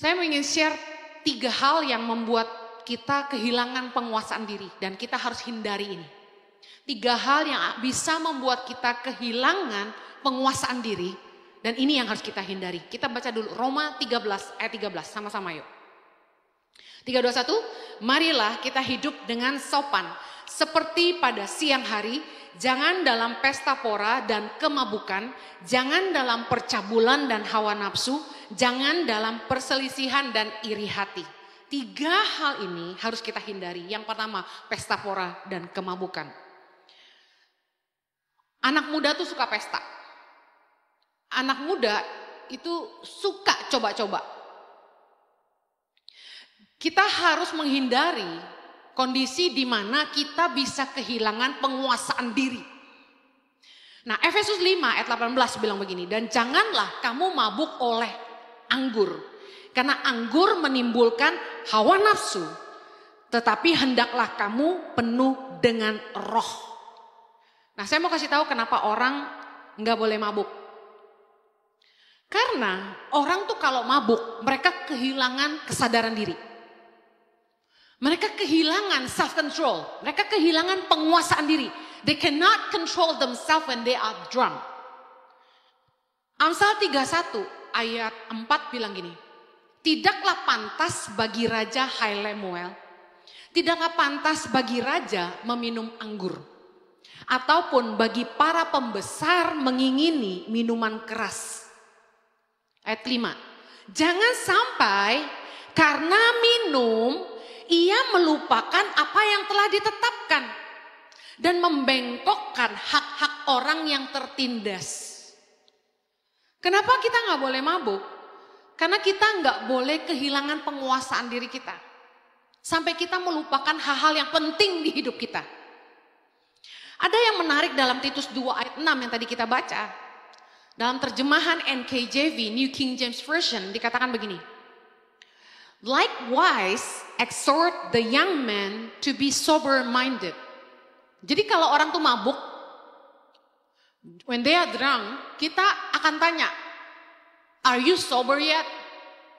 Saya ingin share 3 hal yang membuat kita kehilangan penguasaan diri dan kita harus hindari ini. 3 hal yang bisa membuat kita kehilangan penguasaan diri dan ini yang harus kita hindari. Kita baca dulu Roma 13 ayat 13 sama-sama yuk. 3, 2, 1, marilah kita hidup dengan sopan seperti pada siang hari, jangan dalam pesta pora dan kemabukan, jangan dalam percabulan dan hawa nafsu, jangan dalam perselisihan dan iri hati. 3 hal ini harus kita hindari. Yang pertama, pesta pora dan kemabukan. Anak muda tuh suka pesta. Anak muda itu suka coba-coba. Kita harus menghindari kondisi di mana kita bisa kehilangan penguasaan diri. Nah, Efesus 5 ayat 18 bilang begini, dan janganlah kamu mabuk oleh anggur, karena anggur menimbulkan hawa nafsu, tetapi hendaklah kamu penuh dengan roh. Nah, saya mau kasih tahu kenapa orang nggak boleh mabuk. Karena orang tuh kalau mabuk, mereka kehilangan kesadaran diri. Mereka kehilangan self-control. Mereka kehilangan penguasaan diri. They cannot control themselves when they are drunk. Amsal 31 ayat 4 bilang gini. Tidaklah pantas bagi Raja Hai Lemuel. Tidaklah pantas bagi raja meminum anggur. Ataupun bagi para pembesar mengingini minuman keras. Ayat 5. Jangan sampai karena minum ia melupakan apa yang telah ditetapkan dan membengkokkan hak-hak orang yang tertindas. Kenapa kita nggak boleh mabuk? Karena kita nggak boleh kehilangan penguasaan diri kita. Sampai kita melupakan hal-hal yang penting di hidup kita. Ada yang menarik dalam Titus 2 ayat 6 yang tadi kita baca. Dalam terjemahan NKJV, New King James Version, dikatakan begini. Likewise, exhort the young men to be sober-minded. Jadi kalau orang tuh mabuk, when they are drunk, kita akan tanya, are you sober yet?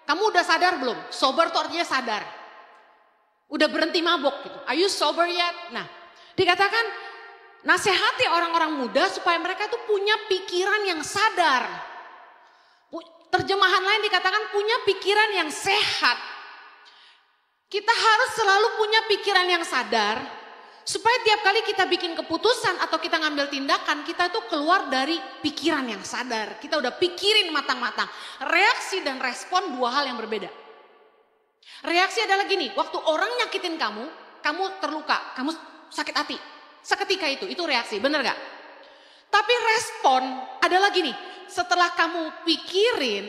Kamu udah sadar belum? Sober tuh artinya sadar. Udah berhenti mabuk gitu. Are you sober yet? Nah, dikatakan nasihati orang-orang muda supaya mereka tuh punya pikiran yang sadar. Terjemahan lain dikatakan punya pikiran yang sehat. Kita harus selalu punya pikiran yang sadar supaya tiap kali kita bikin keputusan atau kita ngambil tindakan, kita tuh keluar dari pikiran yang sadar. Kita udah pikirin matang-matang. Reaksi dan respon 2 hal yang berbeda. Reaksi adalah gini, waktu orang nyakitin kamu, kamu terluka, kamu sakit hati. Seketika itu reaksi, bener gak? Tapi respon adalah gini, setelah kamu pikirin,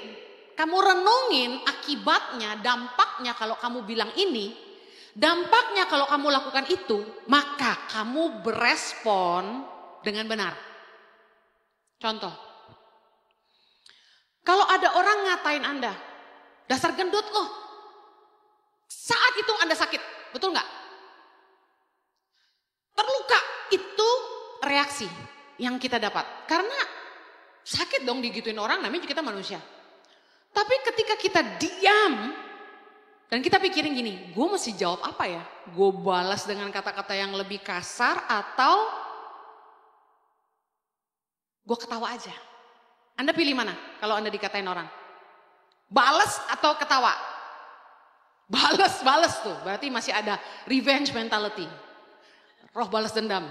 kamu renungin akibatnya, dampaknya kalau kamu bilang ini, dampaknya kalau kamu lakukan itu, maka kamu berespon dengan benar. Contoh, kalau ada orang ngatain Anda, dasar gendut loh, saat itu Anda sakit, betul gak? Terluka, itu reaksi yang kita dapat. Karena sakit dong digituin orang, namanya kita manusia. Tapi ketika kita diam dan kita pikirin gini, gue mesti jawab apa ya? Gue balas dengan kata-kata yang lebih kasar atau gue ketawa aja? Anda pilih mana kalau Anda dikatain orang? Balas atau ketawa? Balas tuh, berarti masih ada revenge mentality. Roh balas dendam.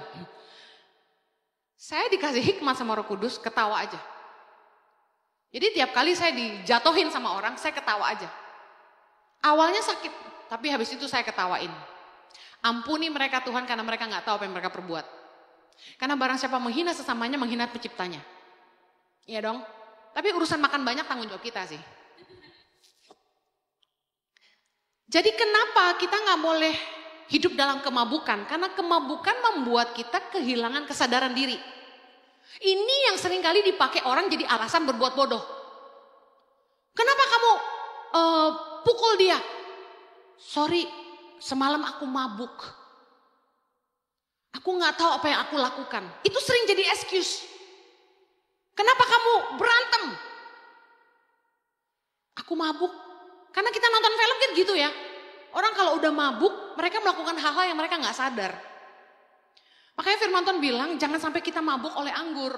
Saya dikasih hikmat sama Roh Kudus, ketawa aja. Jadi tiap kali saya dijatuhin sama orang, saya ketawa aja. Awalnya sakit, tapi habis itu saya ketawain. Ampuni mereka Tuhan karena mereka gak tahu apa yang mereka perbuat. Karena barang siapa menghina sesamanya, menghina penciptanya. Iya dong? Tapi urusan makan banyak tanggung jawab kita sih. Jadi kenapa kita gak boleh hidup dalam kemabukan? Karena kemabukan membuat kita kehilangan kesadaran diri. Ini yang sering kali dipakai orang jadi alasan berbuat bodoh. Kenapa kamu pukul dia? Sorry, semalam aku mabuk. Aku gak tahu apa yang aku lakukan. Itu sering jadi excuse. Kenapa kamu berantem? Aku mabuk Karena kita nonton film kan gitu ya. Orang kalau udah mabuk, mereka melakukan hal-hal yang mereka nggak sadar. Makanya firman Tuhan bilang, jangan sampai kita mabuk oleh anggur.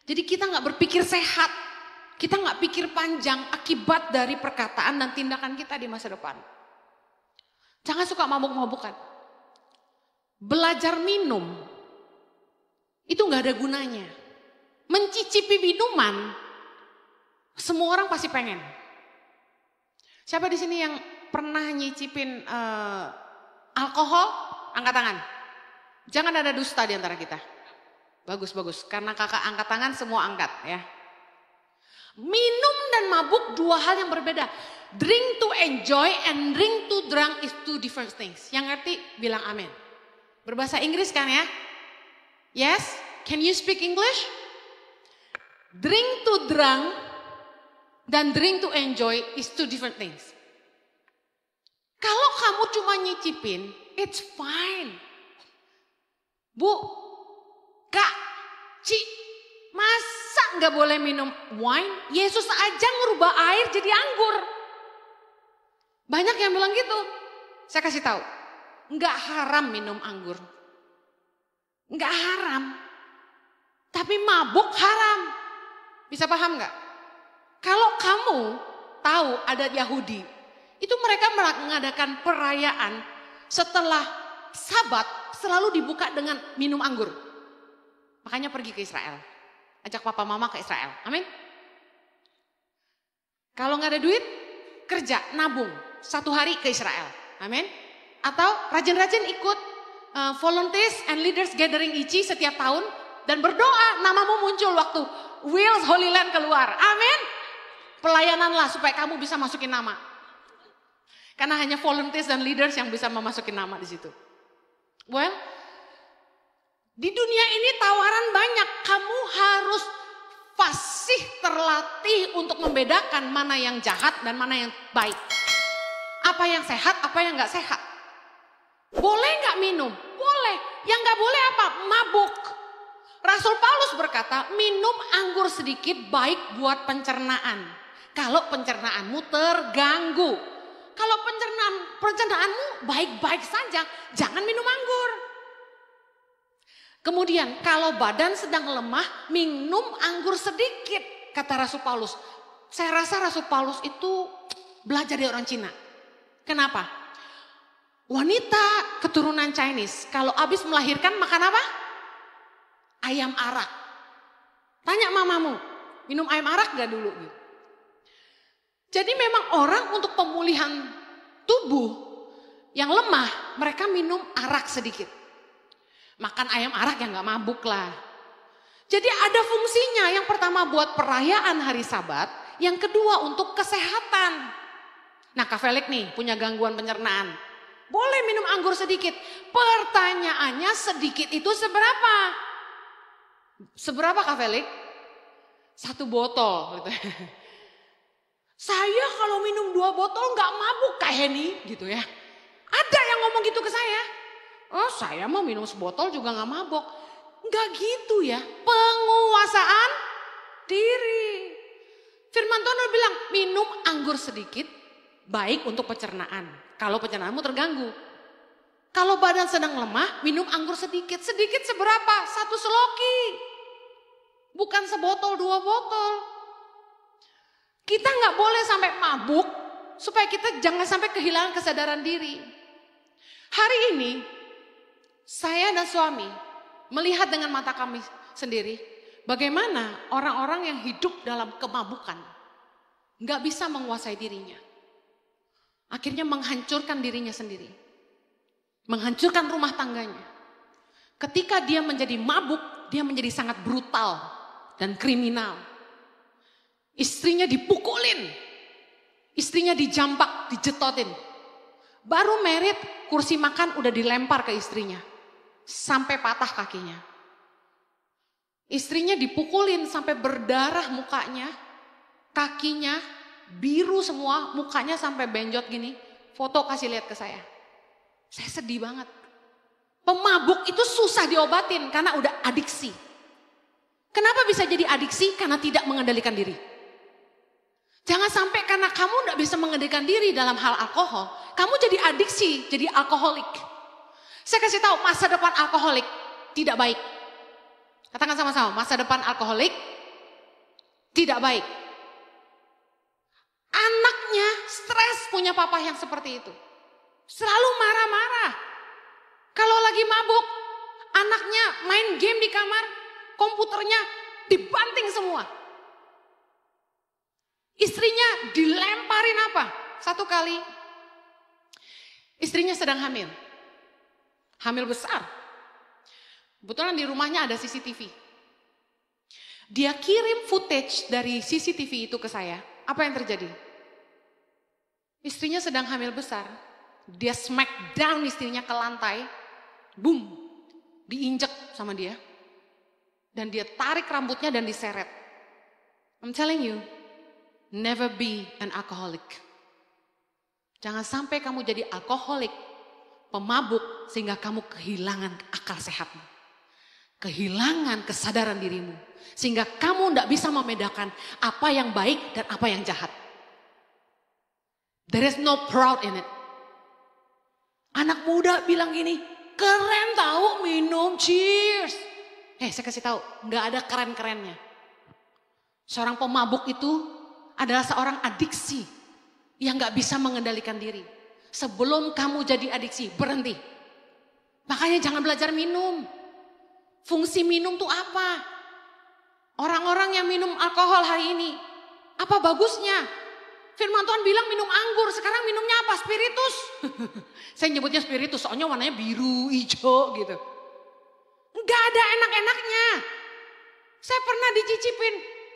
Jadi kita nggak berpikir sehat, kita nggak pikir panjang akibat dari perkataan dan tindakan kita di masa depan. Jangan suka mabuk-mabukan. Belajar minum, itu nggak ada gunanya. Mencicipi minuman, semua orang pasti pengen. Siapa di sini yang pernah nyicipin alkohol? Angkat tangan. Jangan ada dusta di antara kita. Bagus, karena kakak angkat tangan semua angkat ya. Minum dan mabuk dua hal yang berbeda. Drink to enjoy and drink to drunk is two different things. Yang ngerti bilang amin. Berbahasa Inggris kan ya? Yes? Can you speak English? Drink to drunk dan drink to enjoy is two different things. Kalau kamu cuma nyicipin, it's fine. Bu, Kak, Ci, masa nggak boleh minum wine? Yesus aja ngerubah air jadi anggur. Banyak yang bilang gitu. Saya kasih tahu, nggak haram minum anggur, nggak haram. Tapi mabuk haram. Bisa paham nggak? Kalau kamu tahu adat Yahudi, itu mereka mengadakan perayaan setelah Sabat selalu dibuka dengan minum anggur. Makanya pergi ke Israel. Ajak papa mama ke Israel. Amin. Kalau nggak ada duit, kerja, nabung. 1 hari ke Israel. Amin. Atau rajin-rajin ikut volunteers and leaders gathering ICI setiap tahun. Dan berdoa namamu muncul waktu Wheels Holy Land keluar. Amin. Pelayananlah supaya kamu bisa masukin nama. Karena hanya volunteers dan leaders yang bisa memasukin nama di situ. Well, di dunia ini tawaran banyak. Kamu harus fasih terlatih untuk membedakan mana yang jahat dan mana yang baik. Apa yang sehat, apa yang gak sehat. Boleh gak minum? Boleh. Yang gak boleh apa? Mabuk. Rasul Paulus berkata, minum anggur sedikit baik buat pencernaan. Kalau pencernaanmu terganggu. Kalau pencernaanmu baik-baik saja, jangan minum anggur. Kemudian kalau badan sedang lemah, minum anggur sedikit, kata Rasul Paulus. Saya rasa Rasul Paulus itu belajar dari orang Cina. Kenapa? Wanita keturunan Chinese, kalau habis melahirkan makan apa? Ayam arak. Tanya mamamu, minum ayam arak gak dulu? Jadi memang orang untuk pemulihan tubuh yang lemah, mereka minum arak sedikit. Makan ayam arak yang gak mabuk lah. Jadi ada fungsinya, yang pertama buat perayaan hari Sabat, yang kedua untuk kesehatan. Nah Kak Felix nih punya gangguan pencernaan, boleh minum anggur sedikit. Pertanyaannya sedikit itu seberapa? Seberapa Kak Felix? 1 botol gitu. Saya kalau minum 2 botol gak mabuk Kak Heni gitu ya. Ada yang ngomong gitu ke saya. Oh saya mau minum sebotol juga gak mabuk. Gak gitu ya. Penguasaan diri. Firman Tuhan bilang minum anggur sedikit baik untuk pencernaan. Kalau pencernaanmu terganggu. Kalau badan sedang lemah minum anggur sedikit. Sedikit seberapa? 1 seloki. Bukan sebotol 2 botol. Kita nggak boleh sampai mabuk supaya kita jangan sampai kehilangan kesadaran diri. Hari ini saya dan suami melihat dengan mata kami sendiri bagaimana orang-orang yang hidup dalam kemabukan nggak bisa menguasai dirinya. Akhirnya menghancurkan dirinya sendiri. Menghancurkan rumah tangganya. Ketika dia menjadi mabuk, dia menjadi sangat brutal dan kriminal. Istrinya dipukulin, istrinya dijampak, dijetotin. Baru merit, kursi makan udah dilempar ke istrinya. Sampai patah kakinya. Istrinya dipukulin sampai berdarah mukanya, kakinya biru semua, mukanya sampai benjot gini. Foto kasih lihat ke saya. Saya sedih banget. Pemabuk itu susah diobatin karena udah adiksi. Kenapa bisa jadi adiksi? Karena tidak mengendalikan diri. Jangan sampai karena kamu tidak bisa mengendalikan diri dalam hal alkohol, kamu jadi adiksi, jadi alkoholik. Saya kasih tahu, masa depan alkoholik tidak baik. Katakan sama-sama, masa depan alkoholik tidak baik. Anaknya stres punya papa yang seperti itu. Selalu marah-marah. Kalau lagi mabuk, anaknya main game di kamar, komputernya dibanting semua. Istrinya dilemparin apa? Satu kali, istrinya sedang hamil. Hamil besar. Kebetulan di rumahnya ada CCTV. Dia kirim footage dari CCTV itu ke saya. Apa yang terjadi? Istrinya sedang hamil besar. Dia smack down istrinya ke lantai. Boom. Diinjek sama dia. Dan dia tarik rambutnya dan diseret. I'm telling you, never be an alcoholic. Jangan sampai kamu jadi alkoholik, pemabuk, sehingga kamu kehilangan akal sehatmu. Kehilangan kesadaran dirimu. Sehingga kamu tidak bisa membedakan apa yang baik dan apa yang jahat. There is no proud in it. Anak muda bilang gini, keren tahu minum, cheers. Saya kasih tahu, nggak ada keren-kerennya. Seorang pemabuk itu adalah seorang adiksi yang nggak bisa mengendalikan diri. Sebelum kamu jadi adiksi, berhenti. Makanya jangan belajar minum. Fungsi minum tuh apa? Orang-orang yang minum alkohol hari ini, apa bagusnya? Firman Tuhan bilang minum anggur, sekarang minumnya apa? Spiritus. Saya nyebutnya spiritus, soalnya warnanya biru, hijau gitu. Enggak ada enak-enaknya. Saya pernah dicicipin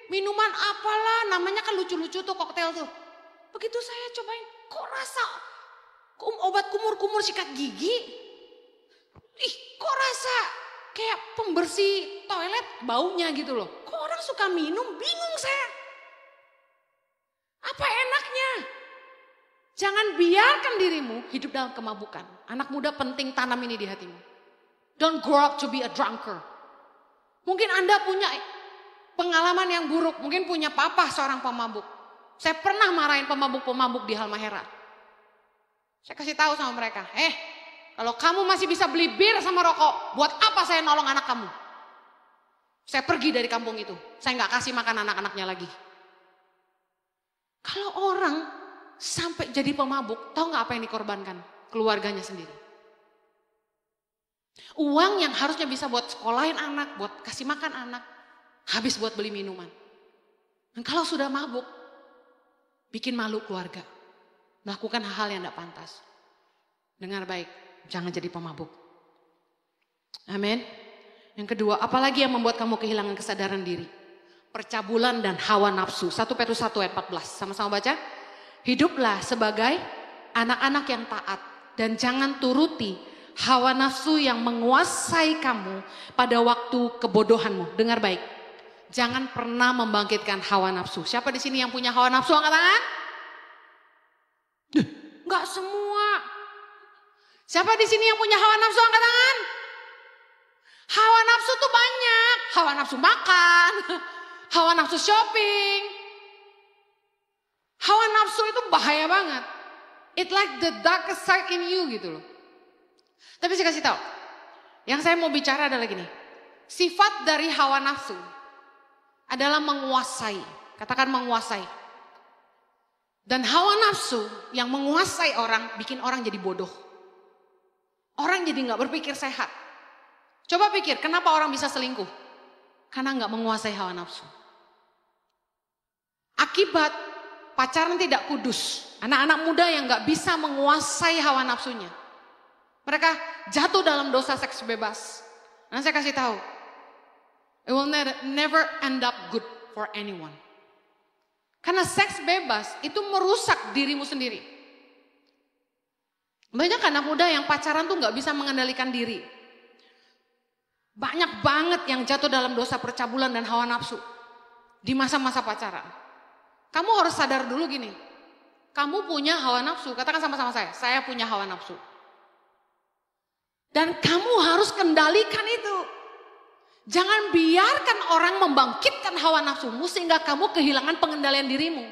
minuman apalah, namanya kan lucu-lucu tuh koktail tuh. Begitu saya cobain, kok rasa obat kumur-kumur sikat gigi. Kok rasa kayak pembersih toilet baunya gitu loh. Kok orang suka minum, bingung saya. Apa enaknya? Jangan biarkan dirimu hidup dalam kemabukan. Anak muda penting tanam ini di hatimu. Don't grow up to be a drunkard. Mungkin Anda punya pengalaman yang buruk. Mungkin punya papa seorang pemabuk. Saya pernah marahin pemabuk-pemabuk di Halmahera. Saya kasih tahu sama mereka. Kalau kamu masih bisa beli bir sama rokok, buat apa saya nolong anak kamu? Saya pergi dari kampung itu. Saya nggak kasih makan anak-anaknya lagi. Kalau orang sampai jadi pemabuk, tahu nggak apa yang dikorbankan? Keluarganya sendiri. Uang yang harusnya bisa buat sekolahin anak, buat kasih makan anak, habis buat beli minuman. Dan kalau sudah mabuk, bikin malu keluarga. Melakukan hal-hal yang tidak pantas. Dengar baik, jangan jadi pemabuk. Amin. Yang kedua, apalagi yang membuat kamu kehilangan kesadaran diri? Percabulan dan hawa nafsu. 1 Petrus 1 ayat 14. Sama-sama baca. Hiduplah sebagai anak-anak yang taat. Dan jangan turuti hawa nafsu yang menguasai kamu pada waktu kebodohanmu. Dengar baik. Jangan pernah membangkitkan hawa nafsu. Siapa di sini yang punya hawa nafsu? Angkat tangan. Enggak semua. Siapa di sini yang punya hawa nafsu? Angkat tangan. Hawa nafsu tuh banyak. Hawa nafsu makan. Hawa nafsu shopping. Hawa nafsu itu bahaya banget. It like the darkest side in you gitu loh. Tapi saya kasih tahu. Yang saya mau bicara adalah gini. Sifat dari hawa nafsu adalah menguasai. Katakan menguasai. Dan hawa nafsu yang menguasai orang bikin orang jadi bodoh. Orang jadi gak berpikir sehat. Coba pikir kenapa orang bisa selingkuh? Karena gak menguasai hawa nafsu. Akibat pacaran tidak kudus. Anak-anak muda yang gak bisa menguasai hawa nafsunya. Mereka jatuh dalam dosa seks bebas. Dan saya kasih tahu. It will never end up good for anyone. Karena seks bebas itu merusak dirimu sendiri. Banyak anak muda yang pacaran tuh gak bisa mengendalikan diri. Banyak banget yang jatuh dalam dosa percabulan dan hawa nafsu. Di masa-masa pacaran. Kamu harus sadar dulu gini. Kamu punya hawa nafsu. Katakan sama-sama saya punya hawa nafsu. Dan kamu harus kendalikan itu. Jangan biarkan orang membangkitkan hawa nafsumu sehingga kamu kehilangan pengendalian dirimu.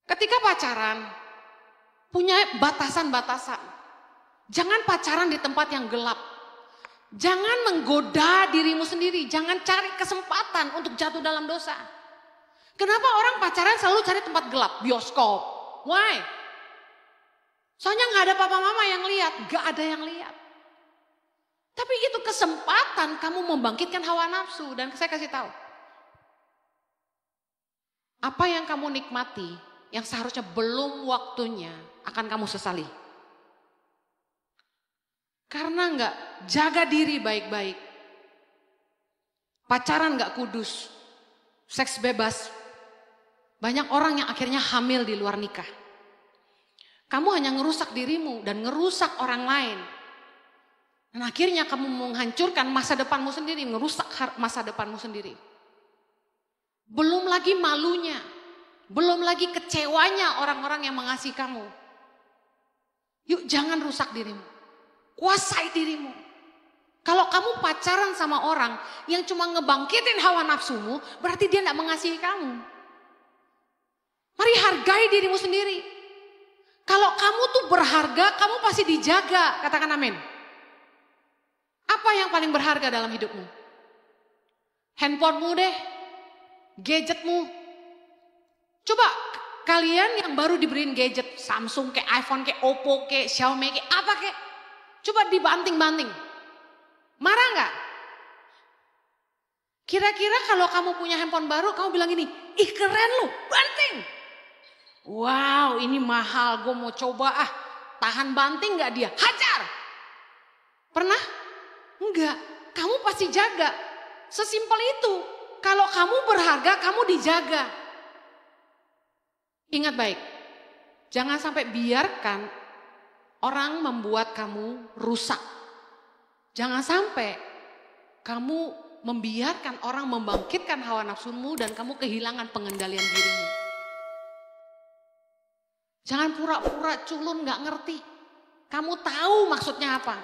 Ketika pacaran, punya batasan-batasan. Jangan pacaran di tempat yang gelap. Jangan menggoda dirimu sendiri. Jangan cari kesempatan untuk jatuh dalam dosa. Kenapa orang pacaran selalu cari tempat gelap? Bioskop. Why? Soalnya gak ada papa mama yang lihat. Gak ada yang lihat. Tapi itu kesempatan kamu membangkitkan hawa nafsu. Dan saya kasih tahu. Apa yang kamu nikmati, yang seharusnya belum waktunya, akan kamu sesali. Karena enggak jaga diri baik-baik. Pacaran enggak kudus. Seks bebas. Banyak orang yang akhirnya hamil di luar nikah. Kamu hanya ngerusak dirimu dan ngerusak orang lain. Dan akhirnya kamu menghancurkan masa depanmu sendiri, ngerusak masa depanmu sendiri. Belum lagi malunya, belum lagi kecewanya orang-orang yang mengasihi kamu. Yuk jangan rusak dirimu, kuasai dirimu. Kalau kamu pacaran sama orang yang cuma ngebangkitin hawa nafsumu, berarti dia tidak mengasihi kamu. Mari hargai dirimu sendiri. Kalau kamu tuh berharga, kamu pasti dijaga, katakan amin. Apa yang paling berharga dalam hidupmu? Handphonemu deh, gadgetmu. Coba kalian yang baru diberiin gadget, Samsung kayak iPhone kayak Oppo kayak Xiaomi kayak apa kayak. Coba dibanting-banting. Marah nggak? Kira-kira kalau kamu punya handphone baru, kamu bilang gini, ih keren lu, banting. Wow ini mahal, gue mau coba tahan banting nggak dia? Hajar. Pernah? Enggak, kamu pasti jaga. Sesimpel itu. Kalau kamu berharga, kamu dijaga. Ingat baik, jangan sampai biarkan orang membuat kamu rusak. Jangan sampai kamu membiarkan orang membangkitkan hawa nafsumu dan kamu kehilangan pengendalian dirimu. Jangan pura-pura culun gak ngerti. Kamu tahu maksudnya apa.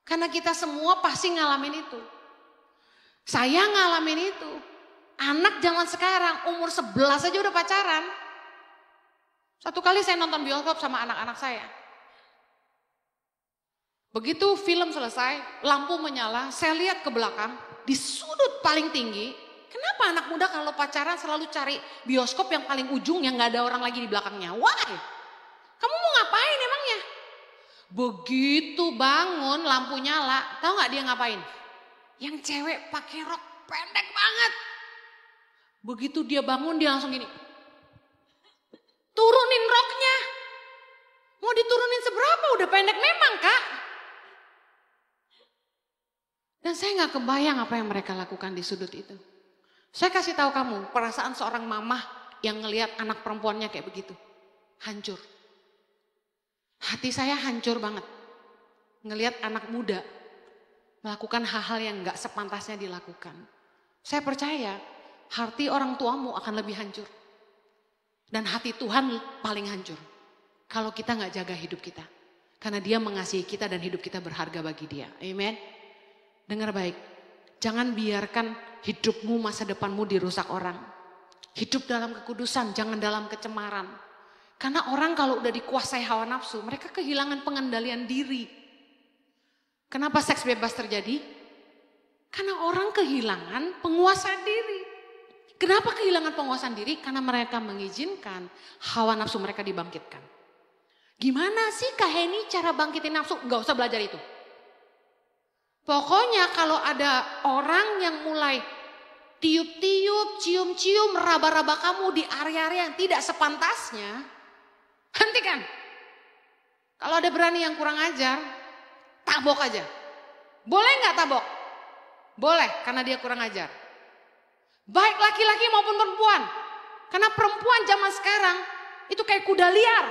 Karena kita semua pasti ngalamin itu. Saya ngalamin itu. Anak zaman sekarang umur 11 aja udah pacaran. Satu kali saya nonton bioskop sama anak-anak saya. Begitu film selesai, lampu menyala, saya lihat ke belakang, di sudut paling tinggi, kenapa anak muda kalau pacaran selalu cari bioskop yang paling ujung yang gak ada orang lagi di belakangnya? Why? Kamu mau ngapain emangnya? Begitu bangun lampu nyala, tahu gak dia ngapain? Yang cewek pakai rok pendek banget. Begitu dia bangun dia langsung gini. Turunin roknya. Mau diturunin seberapa? Udah pendek memang kak. Dan saya gak kebayang apa yang mereka lakukan di sudut itu. Saya kasih tahu kamu perasaan seorang mamah yang ngelihat anak perempuannya kayak begitu. Hancur. Hati saya hancur banget. Ngelihat anak muda melakukan hal-hal yang gak sepantasnya dilakukan. Saya percaya hati orang tuamu akan lebih hancur. Dan hati Tuhan paling hancur. Kalau kita gak jaga hidup kita. Karena dia mengasihi kita dan hidup kita berharga bagi dia. Amen. Dengar baik, jangan biarkan hidupmu, masa depanmu dirusak orang. Hidup dalam kekudusan, jangan dalam kecemaran. Karena orang kalau udah dikuasai hawa nafsu, mereka kehilangan pengendalian diri. Kenapa seks bebas terjadi? Karena orang kehilangan penguasaan diri. Kenapa kehilangan penguasaan diri? Karena mereka mengizinkan hawa nafsu mereka dibangkitkan. Gimana sih Kak Heni cara bangkitin nafsu? Gak usah belajar itu. Pokoknya kalau ada orang yang mulai tiup-tiup, cium-cium, raba-raba kamu di area-area yang tidak sepantasnya, hentikan. Kalau ada berani yang kurang ajar, tabok aja. Boleh nggak tabok? Boleh, karena dia kurang ajar. Baik laki-laki maupun perempuan. Karena perempuan zaman sekarang itu kayak kuda liar.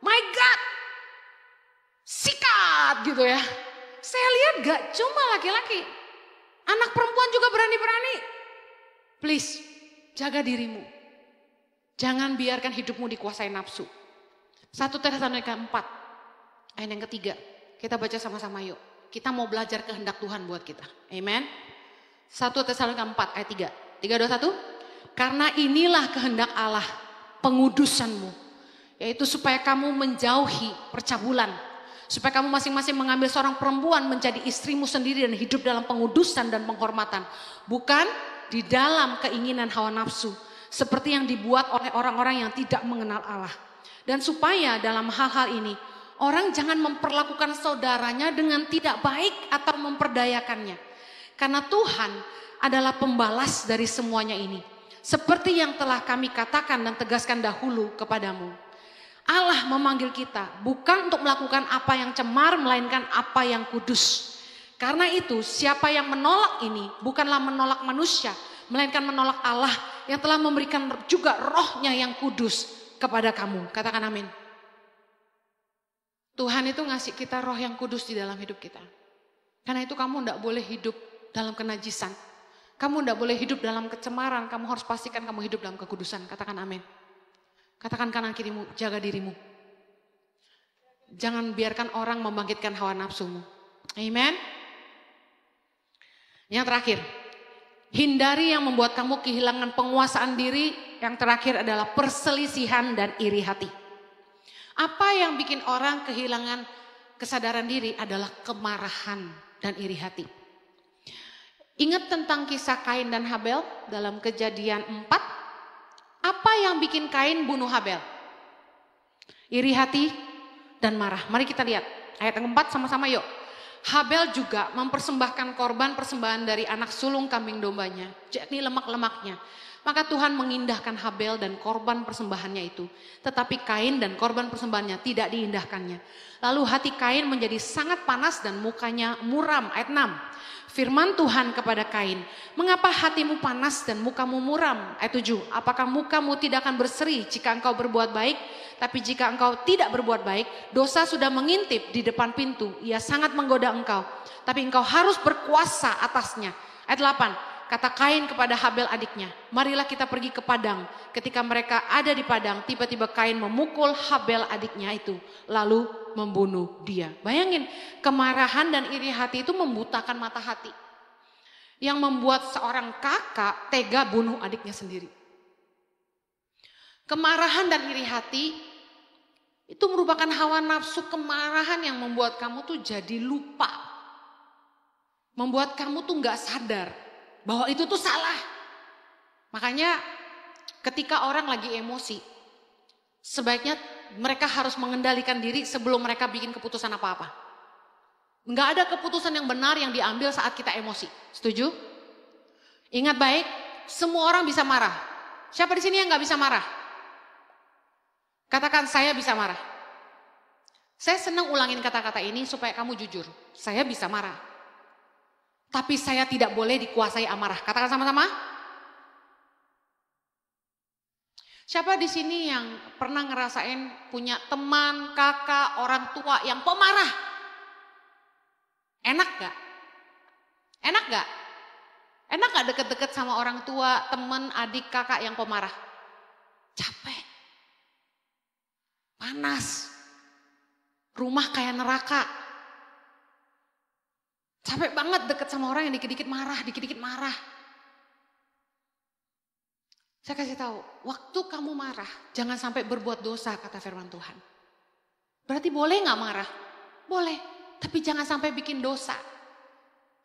My God, sikat gitu ya. Saya lihat gak cuma laki-laki, anak perempuan juga berani-berani. Please, jaga dirimu. Jangan biarkan hidupmu dikuasai nafsu. 1 Tesalonika 4, ayat yang ketiga. Kita baca sama-sama yuk. Kita mau belajar kehendak Tuhan buat kita. Amen. 1 Tesalonika 4, ayat 3. 3, 2, 1. Karena inilah kehendak Allah. pengudusanmu. Yaitu supaya kamu menjauhi percabulan. Supaya kamu masing-masing mengambil seorang perempuan menjadi istrimu sendiri dan hidup dalam pengudusan dan penghormatan. Bukan di dalam keinginan hawa nafsu. Seperti yang dibuat oleh orang-orang yang tidak mengenal Allah. Dan supaya dalam hal-hal ini orang jangan memperlakukan saudaranya dengan tidak baik atau memperdayakannya. Karena Tuhan adalah pembalas dari semuanya ini. Seperti yang telah kami katakan dan tegaskan dahulu kepadamu. Allah memanggil kita bukan untuk melakukan apa yang cemar, melainkan apa yang kudus. Karena itu siapa yang menolak ini bukanlah menolak manusia, melainkan menolak Allah yang telah memberikan juga rohnya yang kudus kepada kamu. Katakan amin. Tuhan itu ngasih kita roh yang kudus di dalam hidup kita. Karena itu kamu tidak boleh hidup dalam kenajisan. Kamu tidak boleh hidup dalam kecemaran. Kamu harus pastikan kamu hidup dalam kekudusan. Katakan amin. Katakan kanan kirimu, jaga dirimu. Jangan biarkan orang membangkitkan hawa nafsumu. Amen. Yang terakhir, hindari yang membuat kamu kehilangan penguasaan diri. Yang terakhir adalah perselisihan dan iri hati. Apa yang bikin orang kehilangan kesadaran diri adalah kemarahan dan iri hati. Ingat tentang kisah Kain dan Habel dalam Kejadian 4. Apa yang bikin Kain bunuh Habel? Iri hati dan marah. Mari kita lihat ayat yang 4 sama-sama yuk. Habel juga mempersembahkan korban persembahan dari anak sulung kambing dombanya, yakni lemak-lemaknya. Maka Tuhan mengindahkan Habel dan korban persembahannya itu. Tetapi Kain dan korban persembahannya tidak diindahkannya. Lalu hati Kain menjadi sangat panas dan mukanya muram. Ayat 6. Firman Tuhan kepada Kain, mengapa hatimu panas dan mukamu muram? Ayat 7. Apakah mukamu tidak akan berseri jika engkau berbuat baik? Tapi jika engkau tidak berbuat baik, dosa sudah mengintip di depan pintu. Ia sangat menggoda engkau. Tapi engkau harus berkuasa atasnya. Ayat 8. Kata Kain kepada Habel adiknya, marilah kita pergi ke padang. Ketika mereka ada di padang, tiba-tiba Kain memukul Habel adiknya itu. Lalu membunuh dia. Bayangin, kemarahan dan iri hati itu membutakan mata hati. Yang membuat seorang kakak tega bunuh adiknya sendiri. Kemarahan dan iri hati itu merupakan hawa nafsu kemarahan yang membuat kamu tuh jadi lupa. Membuat kamu tuh gak sadar bahwa itu tuh salah. Makanya ketika orang lagi emosi, sebaiknya mereka harus mengendalikan diri sebelum mereka bikin keputusan apa-apa. Nggak ada keputusan yang benar yang diambil saat kita emosi. Setuju? Ingat baik, semua orang bisa marah. Siapa di sini yang nggak bisa marah? Katakan, saya bisa marah. Saya senang ulangin kata-kata ini supaya kamu jujur. Saya bisa marah. Tapi saya tidak boleh dikuasai amarah. Katakan sama-sama. Siapa di sini yang pernah ngerasain punya teman, kakak, orang tua yang pemarah? Enak gak? Enak gak? Enak gak deket-deket sama orang tua, teman, adik, kakak yang pemarah? Capek. Panas. Rumah kayak neraka. Capek banget deket sama orang yang dikit-dikit marah. Saya kasih tahu, waktu kamu marah, jangan sampai berbuat dosa, kata firman Tuhan. Berarti boleh gak marah? Boleh, tapi jangan sampai bikin dosa.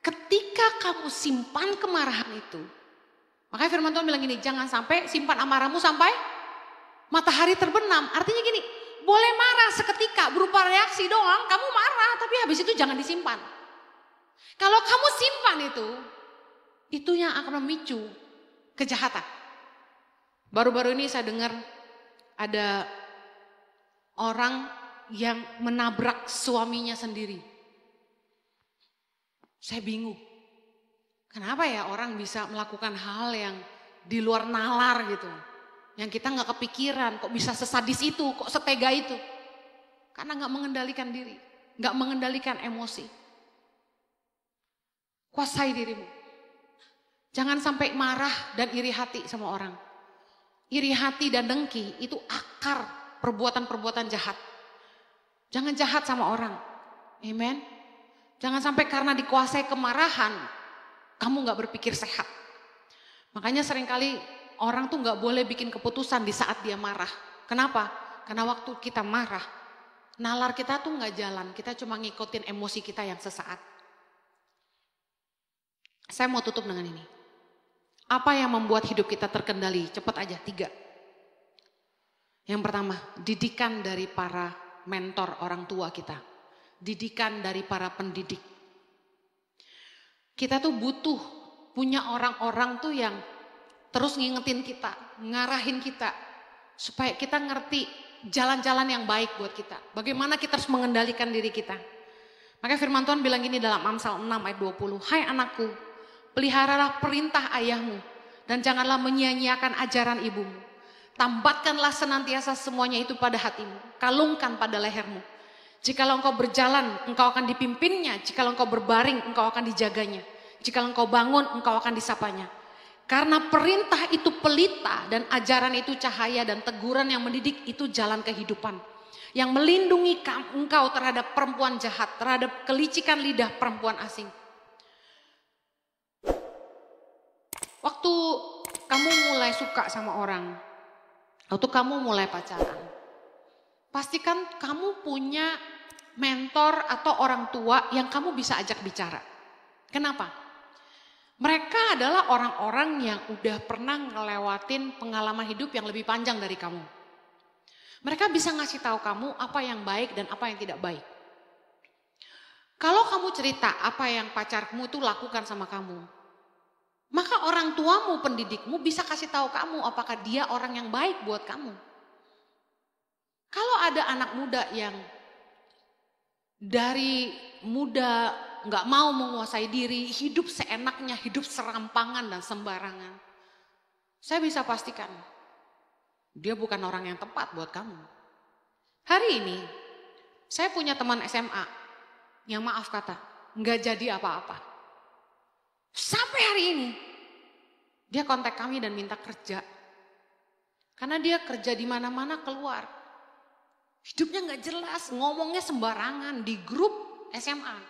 Ketika kamu simpan kemarahan itu, makanya firman Tuhan bilang gini, jangan sampai simpan amarahmu sampai matahari terbenam. Artinya gini, boleh marah seketika, berupa reaksi doang, kamu marah, tapi habis itu jangan disimpan. Kalau kamu simpan itu yang akan memicu kejahatan. Baru-baru ini saya dengar ada orang yang menabrak suaminya sendiri. Saya bingung. Kenapa ya orang bisa melakukan hal yang di luar nalar gitu. Yang kita gak kepikiran, kok bisa sesadis itu, kok setega itu. Karena gak mengendalikan diri, gak mengendalikan emosi. Kuasai dirimu. Jangan sampai marah dan iri hati sama orang. Iri hati dan dengki itu akar perbuatan-perbuatan jahat. Jangan jahat sama orang. Amen. Jangan sampai karena dikuasai kemarahan, kamu gak berpikir sehat. Makanya seringkali orang tuh nggak boleh bikin keputusan di saat dia marah. Kenapa? Karena waktu kita marah, nalar kita tuh nggak jalan, kita cuma ngikutin emosi kita yang sesaat. Saya mau tutup dengan ini. Apa yang membuat hidup kita terkendali? Cepat aja, 3. Yang pertama, didikan dari para mentor orang tua kita. Didikan dari para pendidik. Kita tuh butuh punya orang-orang tuh yang terus ngingetin kita, ngarahin kita. Supaya kita ngerti jalan-jalan yang baik buat kita. Bagaimana kita harus mengendalikan diri kita. Maka firman Tuhan bilang gini dalam Amsal 6 ayat 20. Hai anakku, peliharalah perintah ayahmu. Dan janganlah menyia-nyiakan ajaran ibumu. Tambatkanlah senantiasa semuanya itu pada hatimu. Kalungkan pada lehermu. Jikalau engkau berjalan, engkau akan dipimpinnya. Jikalau engkau berbaring, engkau akan dijaganya. Jikalau engkau bangun, engkau akan disapanya. Karena perintah itu pelita dan ajaran itu cahaya dan teguran yang mendidik itu jalan kehidupan. Yang melindungi engkau terhadap perempuan jahat, terhadap kelicikan lidah perempuan asing. Waktu kamu mulai suka sama orang, waktu kamu mulai pacaran, pastikan kamu punya mentor atau orang tua yang kamu bisa ajak bicara. Kenapa? Mereka adalah orang-orang yang udah pernah ngelewatin pengalaman hidup yang lebih panjang dari kamu. Mereka bisa ngasih tahu kamu apa yang baik dan apa yang tidak baik. Kalau kamu cerita apa yang pacarmu itu lakukan sama kamu, maka orang tuamu, pendidikmu bisa kasih tahu kamu apakah dia orang yang baik buat kamu. Kalau ada anak muda yang dari muda nggak mau menguasai diri, hidup seenaknya, hidup serampangan dan sembarangan, saya bisa pastikan dia bukan orang yang tepat buat kamu. Hari ini saya punya teman SMA yang maaf kata nggak jadi apa-apa. Sampai hari ini dia kontak kami dan minta kerja, karena dia kerja di mana-mana keluar. Hidupnya nggak jelas, ngomongnya sembarangan di grup SMA.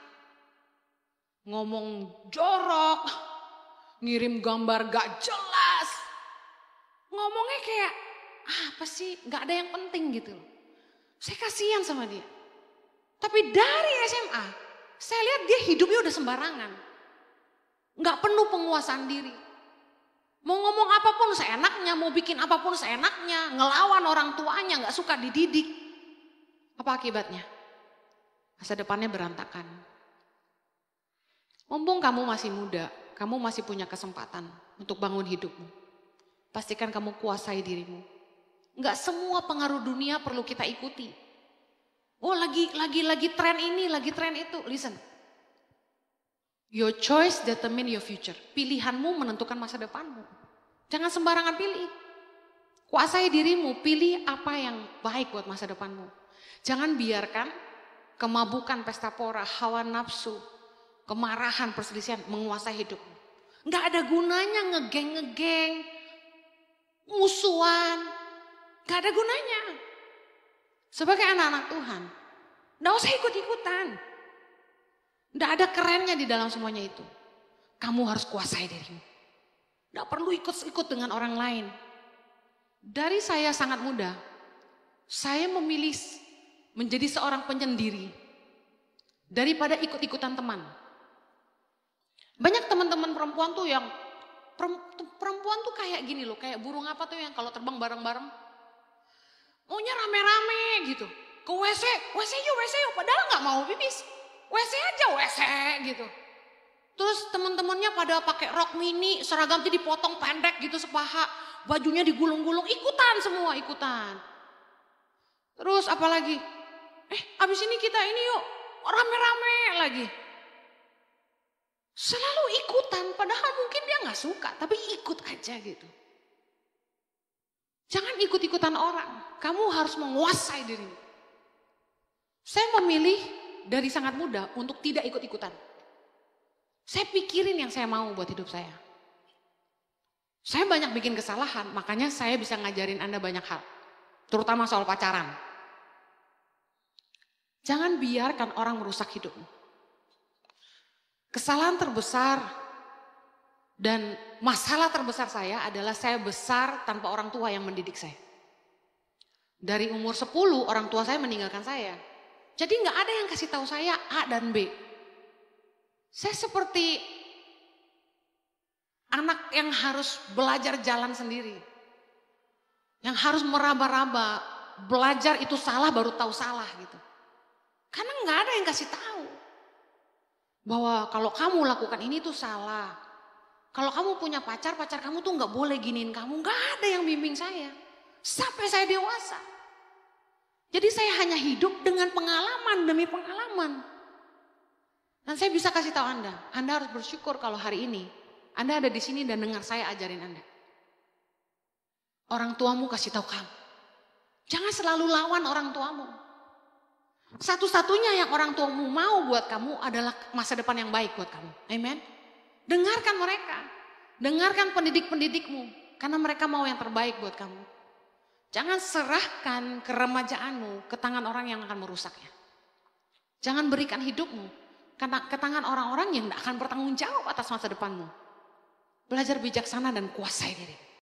Ngomong jorok, ngirim gambar gak jelas. Ngomongnya kayak apa sih, gak ada yang penting gitu. Saya kasihan sama dia. Tapi dari SMA, saya lihat dia hidupnya udah sembarangan. Gak penuh penguasaan diri. Mau ngomong apapun seenaknya, mau bikin apapun seenaknya, ngelawan orang tuanya, gak suka dididik. Apa akibatnya? Masa depannya berantakan. Mumpung kamu masih muda, kamu masih punya kesempatan untuk bangun hidupmu. Pastikan kamu kuasai dirimu. Enggak semua pengaruh dunia perlu kita ikuti. Oh lagi tren ini, lagi tren itu. Listen. Your choice determine your future. Pilihanmu menentukan masa depanmu. Jangan sembarangan pilih. Kuasai dirimu, pilih apa yang baik buat masa depanmu. Jangan biarkan kemabukan, pesta pora, hawa nafsu, kemarahan, perselisihan menguasai hidupmu. Nggak ada gunanya ngegeng, musuhan. Nggak ada gunanya. Sebagai anak-anak Tuhan, nggak usah ikut-ikutan. Nggak ada kerennya di dalam semuanya itu. Kamu harus kuasai dirimu. Nggak perlu ikut-ikut dengan orang lain. Dari saya sangat muda, saya memilih menjadi seorang penyendiri daripada ikut-ikutan teman. Banyak teman-teman perempuan tuh yang perempuan tuh kayak gini loh, kayak burung apa tuh yang kalau terbang bareng-bareng maunya rame-rame gitu. Ke WC yuk, padahal nggak mau pipis. WC aja WC gitu. Terus teman-temannya pada pakai rok mini, seragamnya dipotong pendek gitu sepaha, bajunya digulung-gulung, ikutan. Terus apalagi? Abis ini kita ini yuk, rame-rame lagi. Selalu ikutan, padahal mungkin dia gak suka, tapi ikut aja gitu. Jangan ikut-ikutan orang, kamu harus menguasai dirimu. Saya memilih dari sangat muda untuk tidak ikut-ikutan. Saya pikirin yang saya mau buat hidup saya. Saya banyak bikin kesalahan, makanya saya bisa ngajarin Anda banyak hal. Terutama soal pacaran. Jangan biarkan orang merusak hidupmu. Kesalahan terbesar Dan masalah terbesar saya adalah saya besar tanpa orang tua yang mendidik saya. Dari umur 10 orang tua saya meninggalkan saya. Jadi nggak ada yang kasih tahu saya A dan B. Saya seperti anak yang harus belajar jalan sendiri. Yang harus meraba-raba, belajar itu salah baru tahu salah gitu. Karena nggak ada yang kasih tahu. Bahwa kalau kamu lakukan ini tuh salah. Kalau kamu punya pacar, pacar kamu tuh nggak boleh giniin kamu. Nggak ada yang bimbing saya. Sampai saya dewasa. Jadi saya hanya hidup dengan pengalaman demi pengalaman. Dan saya bisa kasih tahu Anda harus bersyukur kalau hari ini Anda ada di sini dan dengar saya ajarin Anda. Orang tuamu kasih tahu kamu. Jangan selalu lawan orang tuamu. Satu-satunya yang orang tuamu mau buat kamu adalah masa depan yang baik buat kamu. Amen. Dengarkan mereka. Dengarkan pendidik-pendidikmu. Karena mereka mau yang terbaik buat kamu. Jangan serahkan keremajaanmu ke tangan orang yang akan merusaknya. Jangan berikan hidupmu ke tangan orang-orang yang tidak akan bertanggung jawab atas masa depanmu. Belajar bijaksana dan kuasai diri.